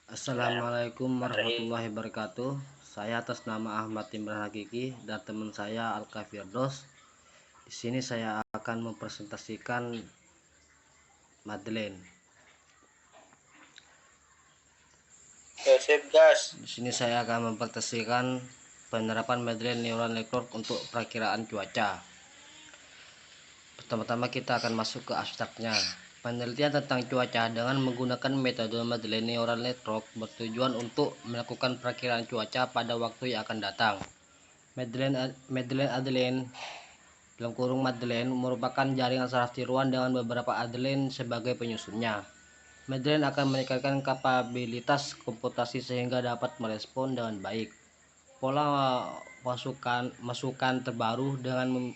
Assalamualaikum warahmatullahi wabarakatuh. Saya atas nama Ahmad Imran Hakiki dan teman saya Alka Firdos. Di sini saya akan mempresentasikan Madeleine. Di sini saya akan mempresentasikan penerapan Madeleine Neural Network untuk perakiraan cuaca. Pertama-tama kita akan masuk ke abstraknya. Penelitian tentang cuaca dengan menggunakan metode Madeleine Neural Network bertujuan untuk melakukan perakiraan cuaca pada waktu yang akan datang. Madeleine merupakan jaringan saraf tiruan dengan beberapa Adeline sebagai penyusunnya. Madeleine akan meningkatkan kapabilitas komputasi sehingga dapat merespon dengan baik pola masukan terbaru dengan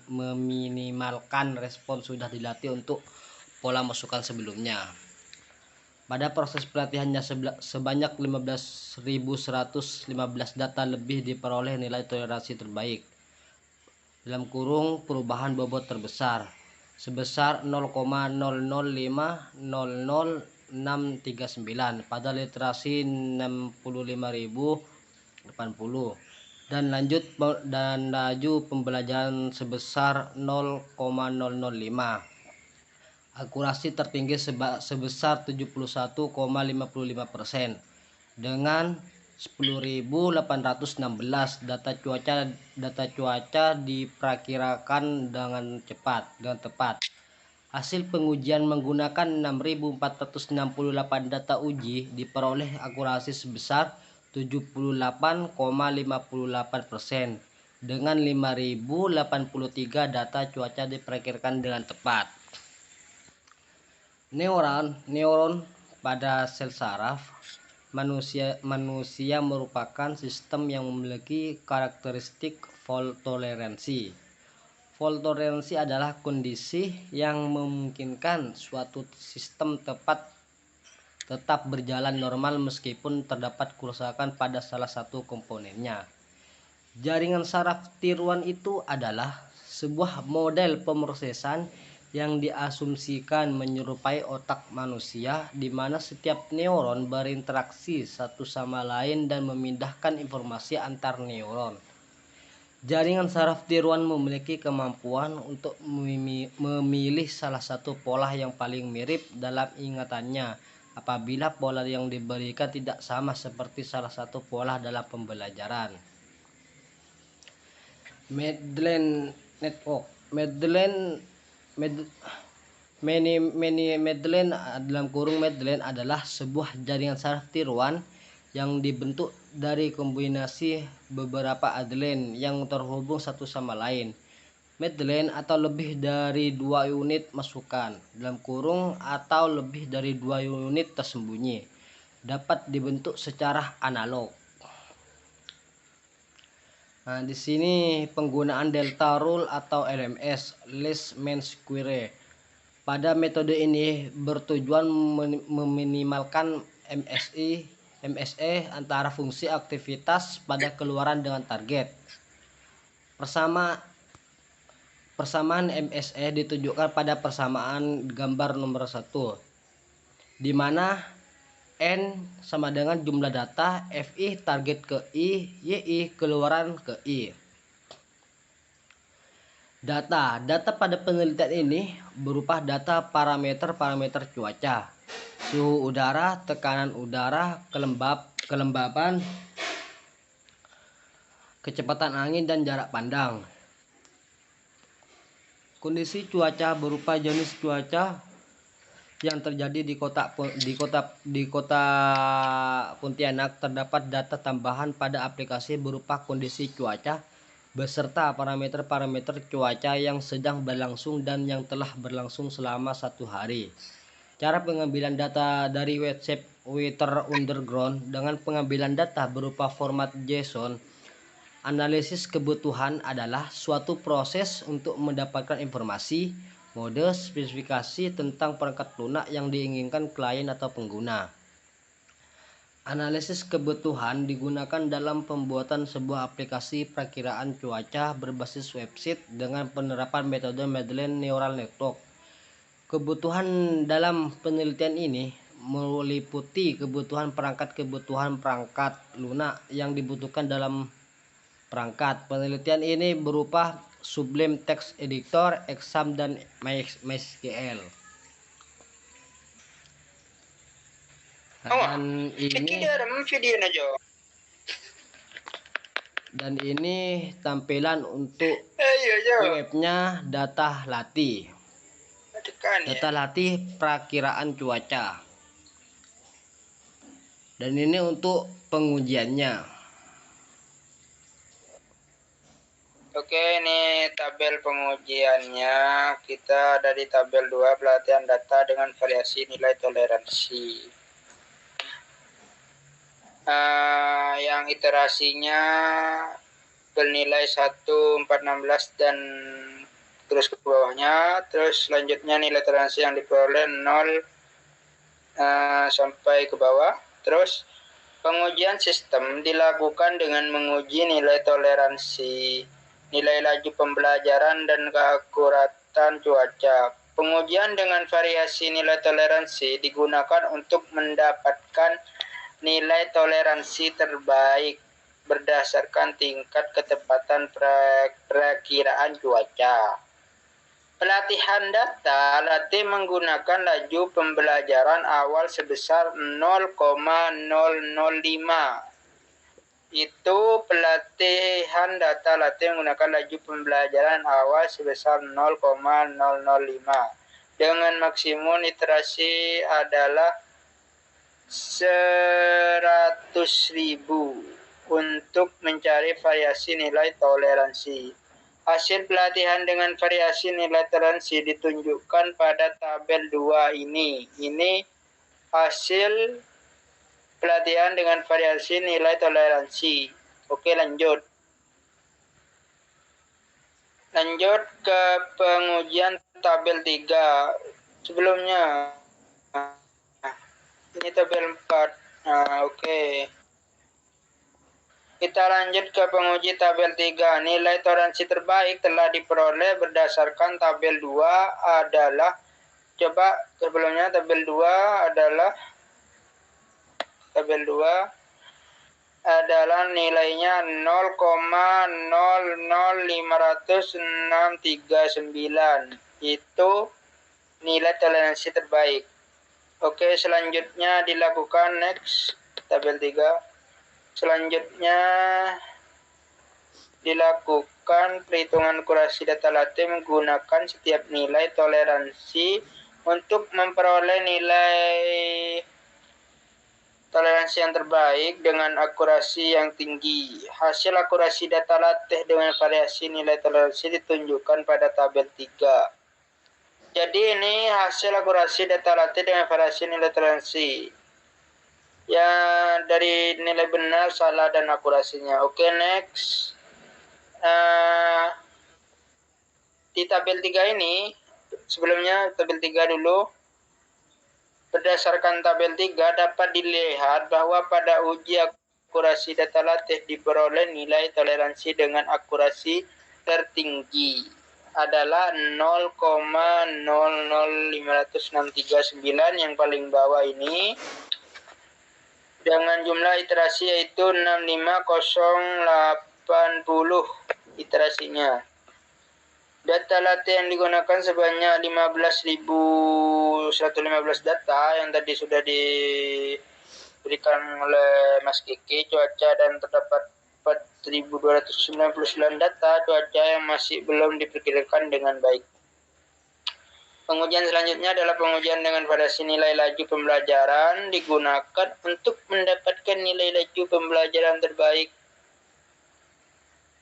meminimalkan respon sudah dilatih untuk pola masukan sebelumnya. Pada proses pelatihannya sebanyak 15.115 data lebih diperoleh nilai toleransi terbaik (perubahan bobot terbesar) sebesar 0,00500639 pada literasi 65.080 dan laju pembelajaran sebesar 0,005. Akurasi tertinggi sebesar 71,55% dengan 10.816 data cuaca diperkirakan dengan tepat. Hasil pengujian menggunakan 6.468 data uji diperoleh akurasi sebesar 78,58% dengan 5.083 data cuaca diperkirakan dengan tepat. Neuron pada sel saraf manusia merupakan sistem yang memiliki karakteristik fault toleransi. Fault toleransi adalah kondisi yang memungkinkan suatu sistem tetap berjalan normal meskipun terdapat kerusakan pada salah satu komponennya. Jaringan saraf tiruan itu adalah sebuah model pemrosesan yang diasumsikan menyerupai otak manusia, di mana setiap neuron berinteraksi satu sama lain dan memindahkan informasi antar neuron. Jaringan saraf tiruan memiliki kemampuan untuk memilih salah satu pola yang paling mirip dalam ingatannya apabila pola yang diberikan tidak sama seperti salah satu pola dalam pembelajaran. Madeleine Network. Madeleine adalah sebuah jaringan saraf tiruan yang dibentuk dari kombinasi beberapa Adeline yang terhubung satu sama lain. Madeleine atau lebih dari 2 unit masukan atau lebih dari 2 unit tersembunyi dapat dibentuk secara analog. Nah, di sini penggunaan delta rule atau LMS, least mean square. Pada metode ini bertujuan meminimalkan MSE antara fungsi aktivitas pada keluaran dengan target. Persamaan MSE ditunjukkan pada persamaan gambar nomor 1, di mana N sama dengan jumlah data, FI target ke I, YI keluaran ke I. Data pada penelitian ini berupa data parameter cuaca, suhu udara, tekanan udara, kelembaban, kecepatan angin, dan jarak pandang. Kondisi cuaca berupa jenis cuaca yang terjadi di kota Pontianak. Terdapat data tambahan pada aplikasi berupa kondisi cuaca beserta parameter cuaca yang sedang berlangsung dan yang telah berlangsung selama 1 hari. Cara pengambilan data dari website Weather Underground dengan pengambilan data berupa format JSON. Analisis kebutuhan adalah suatu proses untuk mendapatkan informasi, mode, spesifikasi tentang perangkat lunak yang diinginkan klien atau pengguna. Analisis kebutuhan digunakan dalam pembuatan sebuah aplikasi perakiraan cuaca berbasis website dengan penerapan metode Madeleine Neural Network. Kebutuhan dalam penelitian ini meliputi kebutuhan perangkat lunak yang dibutuhkan dalam perangkat. Penelitian ini berupa Sublime Text Editor, Exam, dan MySQL. Dan ini tampilan untuk webnya data latih. Data latih perakiraan cuaca. Dan ini untuk pengujiannya. Oke, ini tabel pengujiannya. Kita dari tabel 2 pelatihan data dengan variasi nilai toleransi. Yang iterasinya bernilai 1, 4, 16 dan terus ke bawahnya. Terus selanjutnya nilai toleransi yang diperoleh 0 sampai ke bawah. Terus pengujian sistem dilakukan dengan menguji nilai toleransi, nilai laju pembelajaran, dan keakuratan cuaca. Pengujian dengan variasi nilai toleransi digunakan untuk mendapatkan nilai toleransi terbaik berdasarkan tingkat ketepatan perakiraan cuaca. Pelatihan data latih menggunakan laju pembelajaran awal sebesar 0,005. Itu pelatihan data latih menggunakan laju pembelajaran awal sebesar 0,005 dengan maksimum iterasi adalah 100.000 untuk mencari variasi nilai toleransi. Hasil pelatihan dengan variasi nilai toleransi ditunjukkan pada tabel 2 ini. Ini hasil pelatihan dengan variasi nilai toleransi. Oke, lanjut. Lanjut ke pengujian tabel 3. Sebelumnya ini tabel 4. Oke. Kita lanjut ke penguji tabel 3. Nilai toleransi terbaik telah diperoleh berdasarkan tabel 2 adalah, coba sebelumnya tabel 2 adalah nilainya 0,00539. Itu nilai toleransi terbaik. Oke, selanjutnya dilakukan next tabel 3. Selanjutnya dilakukan perhitungan akurasi data latih menggunakan setiap nilai toleransi untuk memperoleh nilai toleransi yang terbaik dengan akurasi yang tinggi. Hasil akurasi data latih dengan variasi nilai toleransi ditunjukkan pada tabel 3. Jadi ini hasil akurasi data latih dengan variasi nilai toleransi. Ya, dari nilai benar, salah, dan akurasinya. Oke, next. Di tabel 3 ini, sebelumnya tabel 3 dulu. Berdasarkan tabel 3 dapat dilihat bahwa pada uji akurasi data latih diperoleh nilai toleransi dengan akurasi tertinggi adalah 0,00539 yang paling bawah ini, dengan jumlah iterasi yaitu 65080 iterasinya. Data latih yang digunakan sebanyak 15.115 data yang tadi sudah diberikan oleh Mas Kiki cuaca, dan terdapat 4.299 data cuaca yang masih belum diperkirakan dengan baik. Pengujian selanjutnya adalah pengujian dengan variasi nilai laju pembelajaran digunakan untuk mendapatkan nilai laju pembelajaran terbaik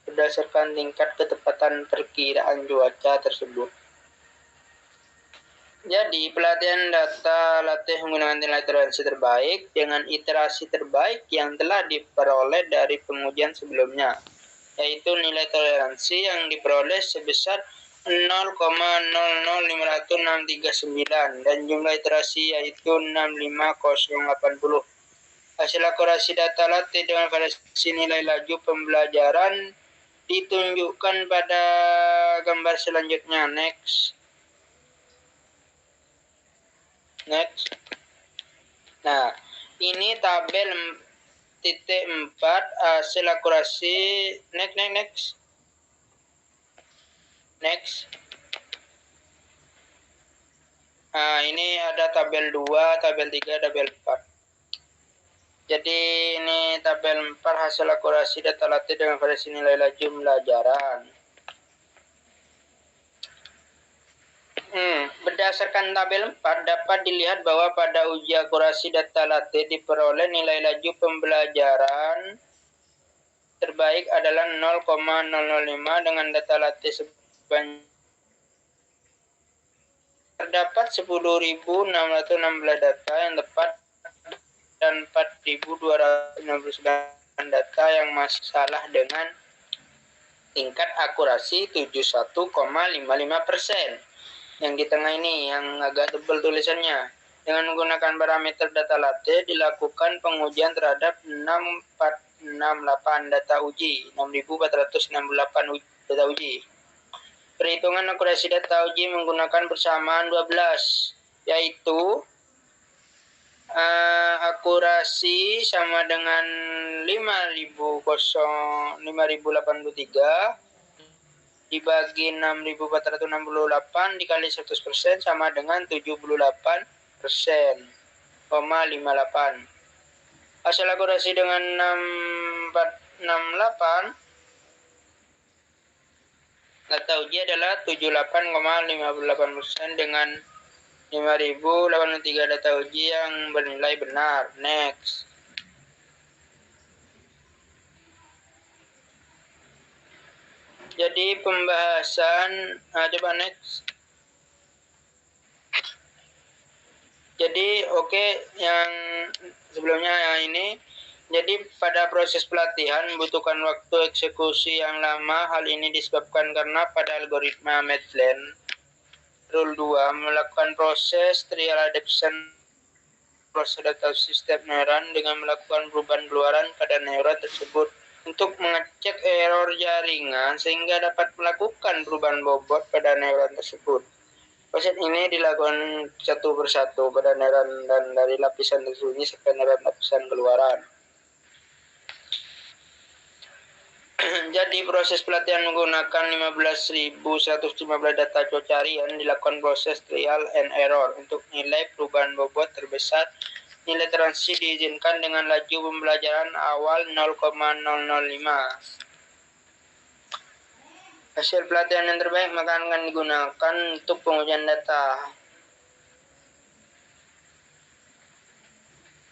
berdasarkan tingkat ketepatan perkiraan cuaca tersebut. Jadi, pelatihan data latih menggunakan nilai toleransi terbaik dengan iterasi terbaik yang telah diperoleh dari pengujian sebelumnya, yaitu nilai toleransi yang diperoleh sebesar 0,00539 dan jumlah iterasi yaitu 65080. Hasil akurasi data latih dengan variasi nilai laju pembelajaran ditunjukkan pada gambar selanjutnya. Next. Next. Nah, ini tabel titik 4 hasil akurasi. Next. Nah, ini ada tabel 2, tabel 3, tabel 4. Jadi ini tabel 4 hasil akurasi data latih dengan variasi nilai laju pembelajaran. Berdasarkan tabel 4 dapat dilihat bahwa pada uji akurasi data latih diperoleh nilai laju pembelajaran terbaik adalah 0,005 dengan data latih sebanyak terdapat 10.616 data yang tepat dan 4.269 data yang masih salah dengan tingkat akurasi 71,55%. Yang di tengah ini yang agak tebal tulisannya. Dengan menggunakan parameter data latih dilakukan pengujian terhadap 6468 data uji, 6468 data uji. Perhitungan akurasi data uji menggunakan persamaan 12, yaitu akurasi sama dengan 5083 dibagi 6468 dikali 100% sama dengan 78%,58. Hasil akurasi dengan 6468 data uji adalah 78,58% dengan 5083 data uji yang bernilai benar. Next. Jadi pembahasan, coba next. Jadi yang sebelumnya yang ini. Jadi pada proses pelatihan membutuhkan waktu eksekusi yang lama. Hal ini disebabkan karena pada algoritma Maitland Rule 2 melakukan proses trial adaptation proses data sistem neuron dengan melakukan perubahan keluaran pada neuron tersebut untuk mengecek error jaringan sehingga dapat melakukan perubahan bobot pada neuron tersebut. Proses ini dilakukan satu persatu pada neuron dan dari lapisan tersembunyi sampai neuron lapisan keluaran. Jadi proses pelatihan menggunakan 15.115 data cocarian dilakukan proses trial and error untuk nilai perubahan bobot terbesar. Nilai transisi diizinkan dengan laju pembelajaran awal 0,005. Hasil pelatihan yang terbaik maka akan digunakan untuk pengujian data.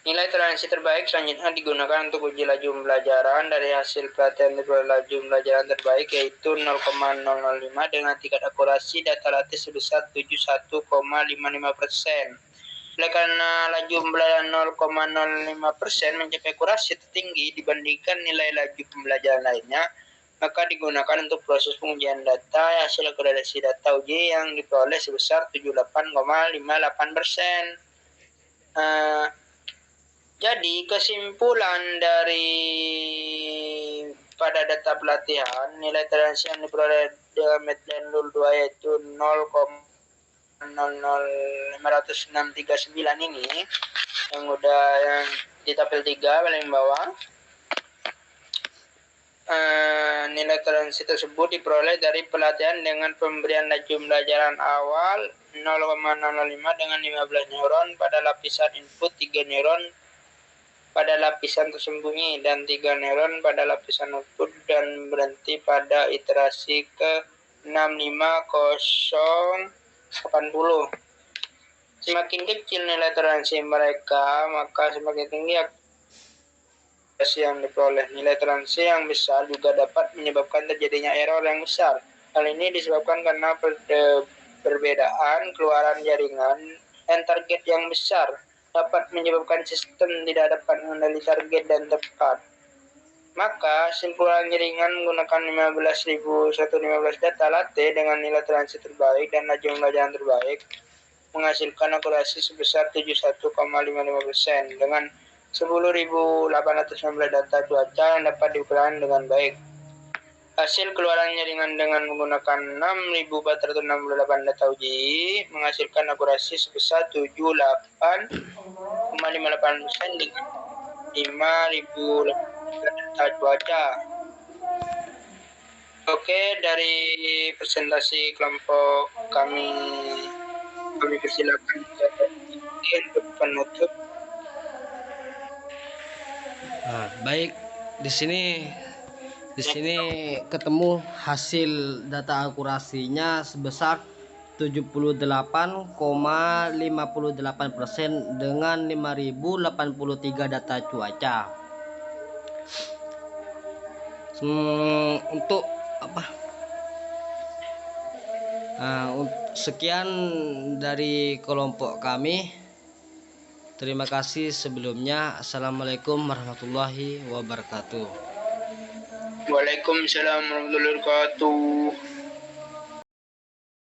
Nilai toleransi terbaik selanjutnya digunakan untuk uji laju pembelajaran. Dari hasil pelatihan laju pembelajaran terbaik yaitu 0,005 dengan tingkat akurasi data latih sebesar 71,55%. Oleh karena laju pembelajaran 0,05% mencapai akurasi tertinggi dibandingkan nilai laju pembelajaran lainnya, maka digunakan untuk proses pengujian data. Hasil akurasi data uji yang diperoleh sebesar 78,58%. Jadi kesimpulan dari pada data pelatihan, nilai toleransi yang diperoleh dengan Maitland Rule 2 yaitu 0,00569 ini yang di tabel 3 paling bawah. Nilai toleransi tersebut diperoleh dari pelatihan dengan pemberian laju pembelajaran awal 0,005 dengan 15 neuron pada lapisan input, 3 neuron pada lapisan tersembunyi dan 3 neuron pada lapisan output dan berhenti pada iterasi ke 65080. Semakin kecil nilai toleransi mereka, maka semakin tinggi akurasi yang diperoleh. Nilai toleransi yang besar juga dapat menyebabkan terjadinya error yang besar. Hal ini disebabkan karena perbedaan keluaran jaringan dan target yang besar dapat menyebabkan sistem tidak dapat mengenali target dan tepat. Maka, simpulan jaringan menggunakan 15.115 data latih dengan nilai toleransi terbaik dan laju pembelajaran terbaik menghasilkan akurasi sebesar 71,55% dengan 10.819 data cuaca yang dapat diukurkan dengan baik. Hasil keluaran jaringan dengan menggunakan 6.468 data uji menghasilkan akurasi sebesar 78,58% dengan 5.000 data cuaca. Oke, dari presentasi kelompok kami persilakan untuk penutup. Nah, baik, di sini ketemu hasil data akurasinya sebesar 78,58% dengan 5.083 data cuaca. Untuk apa? Sekian dari kelompok kami. Terima kasih sebelumnya. Assalamualaikum warahmatullahi wabarakatuh. Waalaikumsalam warahmatullahi wabarakatuh.